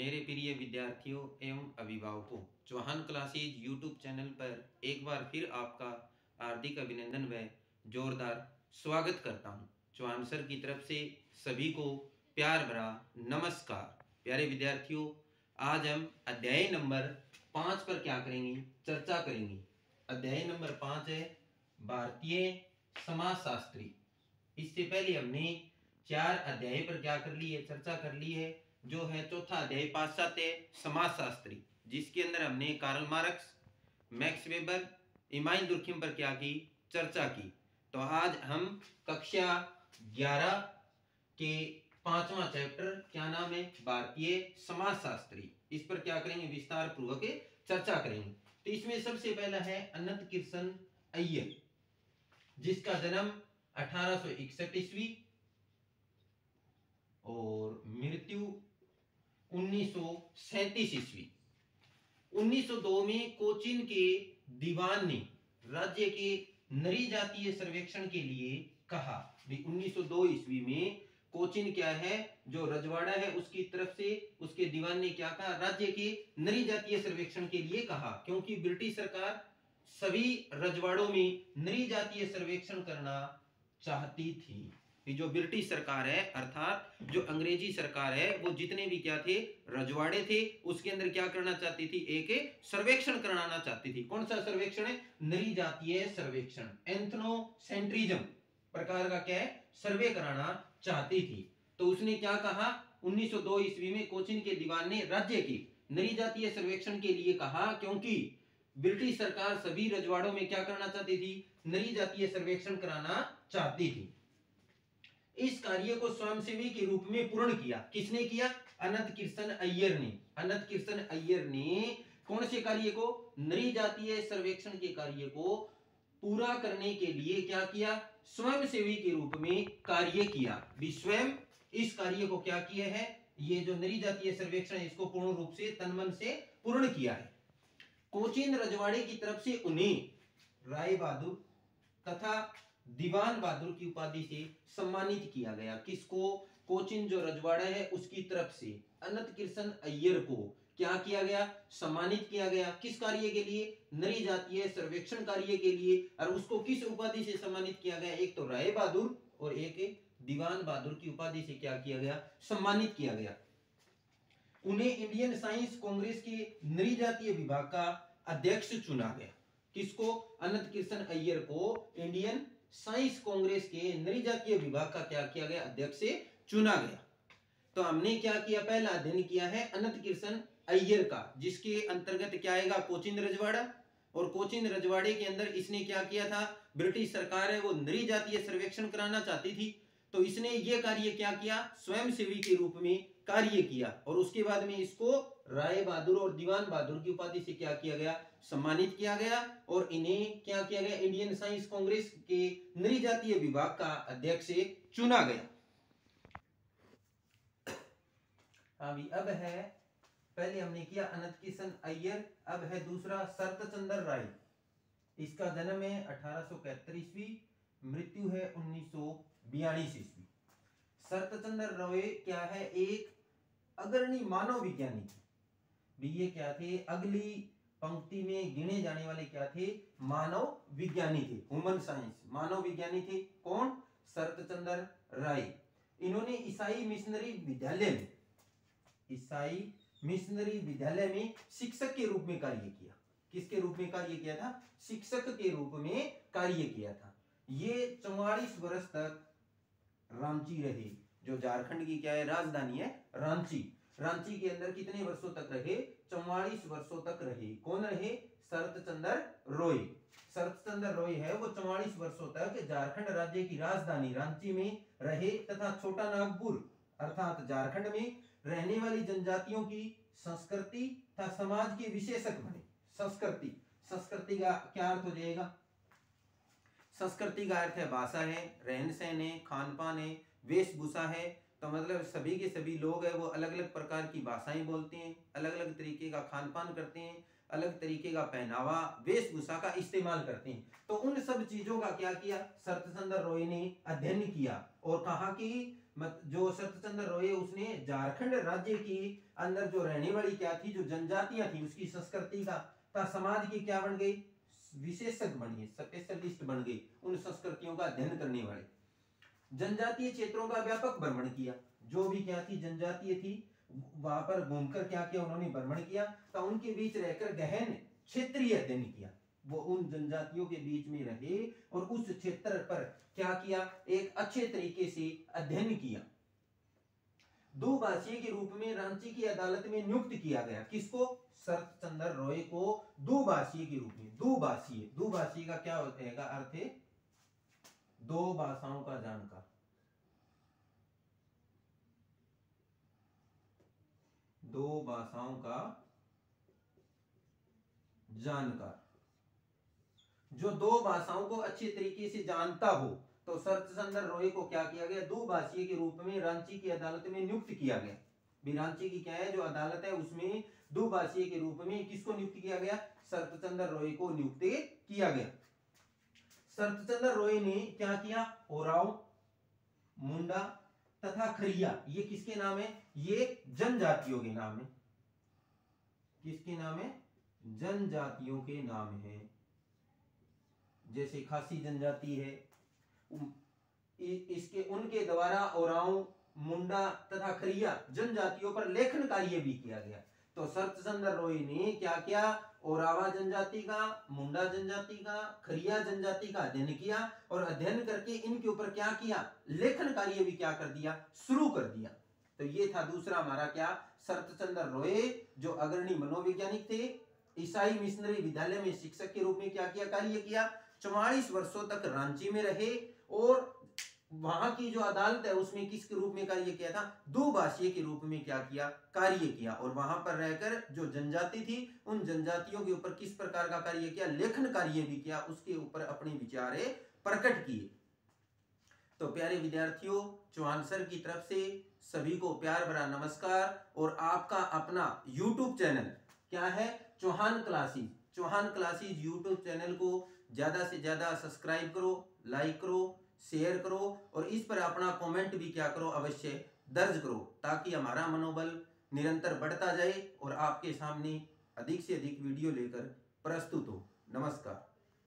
मेरे प्रिय विद्यार्थियों एवं अभिभावकों, चौहान क्लासेज यूट्यूब चैनल पर एक बार फिर आपका हार्दिक अभिनंदन व जोरदार स्वागत करता हूं। चौहान सर की तरफ से सभी को प्यार भरा नमस्कार। प्यारे विद्यार्थियों, आज हम अध्याय नंबर 5 पर क्या करेंगे, चर्चा करेंगे। अध्याय नंबर 5 है भारतीय समाजशास्त्री। इससे पहले हमने 4 अध्याय पर क्या कर ली है, चर्चा कर ली है। जो है चौथा अध्याय पाश्चात्य समाजशास्त्री, जिसके अंदर हमने Karl Marx, Max Weber, Emmanuel Durkheim पर क्या की, चर्चा की। तो आज हम कक्षा 11 के 5वां चैप्टर, क्या नाम है, भारतीय समाजशास्त्री, इस पर क्या करेंगे, विस्तार पूर्वक चर्चा करेंगे। तो इसमें सबसे पहला है अनंत कृष्ण अय्यर, जिसका जन्म 1861 ईस्वी और मृत्यु 1937 ईस्वी। 1902 में कोचीन के दीवान ने राज्य के नरी जातीय सर्वेक्षण के लिए कहा। 1902 ईस्वी में कोचीन क्या है, जो रजवाड़ा है, उसकी तरफ से उसके दीवान ने क्या कहा, राज्य के नरी जातीय सर्वेक्षण के लिए कहा। क्योंकि ब्रिटिश सरकार सभी रजवाड़ों में नरी जातीय सर्वेक्षण करना चाहती थी। जो ब्रिटिश सरकार है, अर्थात जो अंग्रेजी सरकार है, वो जितने भी क्या थे, रजवाड़े थे, उसके अंदर क्या करना चाहती थी, एक सर्वेक्षण कराना चाहती थी। कौन सा सर्वेक्षण है, नरी जातीय सर्वेक्षण, एथनोसेंट्रिज्म प्रकार का क्या है, सर्वे कराना चाहती थी। तो उसने क्या कहा, 1902 ईस्वी में कोचीन के दीवान ने राज्य की नरी जातीय सर्वेक्षण के लिए कहा, क्योंकि ब्रिटिश सरकार सभी रजवाड़ों में क्या करना चाहती थी, नरी जातीय सर्वेक्षण कराना चाहती थी। इस कार्य को स्वयंसेवी के रूप में पूर्ण किया। किसने किया, अनंत कृष्ण अय्यर ने। अनंत कृष्ण अय्यर ने कौन से कार्य को, नरी जातीय सर्वेक्षण के कार्य को पूरा करने के लिए क्या किया, स्वयंसेवी के रूप में कार्य किया। स्वयं इस कार्य को क्या किया है, ये जो नरी जातीय सर्वेक्षण है, इसको पूर्ण रूप से तन मन से पूर्ण किया है। कोचीन रजवाड़े की तरफ से उन्हें राय बहादुर तथा दीवान बहादुर की उपाधि से सम्मानित किया गया। किसको, कोचीन जो रजवाड़ा है उसकी तरफ से अनंत कृष्ण अय्यर को क्या किया गया, सम्मानित किया गया। किस कार्य के लिए, नरी जातीय सर्वेक्षण कार्य के लिए। और उसको किस उपाधि से सम्मानित किया गया, एक तो राय बहादुर और एक दीवान बहादुर की उपाधि से क्या किया गया, सम्मानित किया गया। उन्हें इंडियन साइंस कांग्रेस के नरी जातीय विभाग का अध्यक्ष चुना गया। किसको, अनंत कृष्ण अय्यर को इंडियन साइंस कांग्रेस के नरी जातीय विभाग का क्या किया गया, अध्यक्ष से चुना गया। तो हमने क्या किया, पहला अध्ययन किया है अनंत कृष्ण अय्यर का, जिसके अंतर्गत क्या आएगा, कोचीन रजवाड़ा। और कोचीन रजवाड़े के अंदर इसने क्या किया था, ब्रिटिश सरकार है वो नरी जातीय सर्वेक्षण कराना चाहती थी, तो इसने ये कार्य क्या किया, स्वयंसेवी के रूप में कार्य किया। और उसके बाद में इसको राय बहादुर और दीवान बहादुर की उपाधि से क्या किया गया, सम्मानित किया गया। और इन्हें क्या किया गया, इंडियन साइंस कांग्रेस के नरी जातीय विभाग का अध्यक्ष चुना गया। अभी अब है, पहले हमने किया अनंत कृष्ण अय्यर, अब है दूसरा शरतचंद्र राय। इसका जन्म है 1871 ईस्वी, मृत्यु है 1942 ईस्वी। शरतचंद्र राय क्या है, एक अग्रणी मानव विज्ञानी थे। ये क्या थे, अगली पंक्ति में गिने जाने वाले क्या थे, मानव विज्ञानी थे, ह्यूमन साइंस मानव विज्ञानी थे। कौन, शरतचंद्र राय। इन्होंने ईसाई मिशनरी विद्यालय में, ईसाई मिशनरी विद्यालय में शिक्षक के रूप में कार्य किया। किसके रूप में कार्य किया था, शिक्षक के रूप में कार्य किया था। ये 44 वर्ष तक रांची रहे, जो झारखंड की क्या है, राजधानी है रांची। रांची के अंदर कितने वर्षों तक रहे, 44 वर्षों तक रहे। कौन रहे, शरतचंद्र रॉय। शरतचंद्र रॉय है वो 44 वर्षों तक झारखंड राज्य की राजधानी रांची में रहे तथा छोटा नागपुर अर्थात झारखंड में रहने वाली जनजातियों की संस्कृति तथा समाज के विशेषज्ञ बने। संस्कृति, संस्कृति का क्या अर्थ हो जाएगा, संस्कृति का अर्थ है भाषा है, रहन सहन है, खान पान है, वेशभूषा है। तो मतलब सभी के सभी लोग है वो अलग अलग प्रकार की भाषाएं बोलते हैं, अलग अलग तरीके का खान पान करते हैं, अलग तरीके का पहनावा वेशभूषा का इस्तेमाल करते हैं। तो उन सब चीजों का क्या किया, शरतचंद्र रॉय ने अध्ययन किया और कहा कि जो शरत चंद्र रोय उसने झारखंड राज्य की अंदर जो रहने वाली क्या थी, जो जनजातियां थी, उसकी संस्कृति का समाज की क्या बन गई, विशेषज्ञ बन गई, स्पेशलिस्ट बन गई, उन संस्कृतियों का अध्ययन करने वाले। जनजातीय क्षेत्रों का व्यापक भ्रमण किया, जो भी क्या थी जनजातीय थी वहां पर घूमकर क्या किया उन्होंने, भ्रमण किया, तो उनके बीच रहकर गहन क्षेत्रीय अध्ययन किया। वो उन जनजातियों के बीच में रहे और उस क्षेत्र पर क्या किया, एक अच्छे तरीके से अध्ययन किया। दुभाषीय के रूप में रांची की अदालत में नियुक्त किया गया। किसको, शरत चंद्र रॉय को दुभाषीय के रूप में। दुभाषीय, दुभाषीय का क्या होता है, अर्थ है दो भाषाओं का जानकार। दो भाषाओं का जानकार, जो दो भाषाओं को अच्छे तरीके से जानता हो, तो शरत चंद्र रॉय को क्या किया गया, दुभाषीय के रूप में रांची की अदालत में नियुक्त किया गया। भी रांची की क्या है जो अदालत है उसमें दुभाषीय के रूप में किसको नियुक्त किया गया, शरत चंद्र रॉय को नियुक्त किया गया। शरत चंद्र रॉय ने क्या किया, ओराव, मुंडा तथा खरिया, ये किसके नाम है, ये जनजातियों के नाम है। किसके नाम है, जनजातियों के नाम है। जैसे खासी जनजाति है, इसके उनके द्वारा ओराव, मुंडा तथा खरिया जनजातियों पर लेखन कार्य भी किया गया। तो शरत चंद्र रॉय ने क्या किया, ओरावा जनजाति का, मुंडा जनजाति का, खरिया जनजाति का अध्ययन किया और अध्ययन करके इनके ऊपर क्या किया, लेखन कार्य भी क्या कर दिया, शुरू कर दिया। तो ये था दूसरा हमारा क्या, शरत चंद्र रॉय जो अग्रणी मनोवैज्ञानिक थे, ईसाई मिशनरी विद्यालय में शिक्षक के रूप में क्या किया, कार्य किया। 44 वर्षों तक रांची में रहे और वहां की जो अदालत है उसमें किसके रूप में कार्य किया था, दुभाषीय के रूप में क्या किया, कार्य किया। और वहां पर रहकर जो जनजाति थी उन जनजातियों के ऊपर किस प्रकार का कार्य किया, लेखन कार्य भी किया, उसके ऊपर अपने विचार प्रकट किए। तो प्यारे विद्यार्थियों, चौहान सर की तरफ से सभी को प्यार भरा नमस्कार। और आपका अपना YouTube चैनल क्या है, Chauhan classes. Chauhan classes YouTube channel को ज्यादा से ज्यादा सब्सक्राइब करो, लाइक करो, शेयर करो और इस पर अपना कमेंट भी क्या करो, अवश्य दर्ज करो, ताकि हमारा मनोबल निरंतर बढ़ता जाए और आपके सामने अधिक से अधिक वीडियो लेकर प्रस्तुत हो। नमस्कार।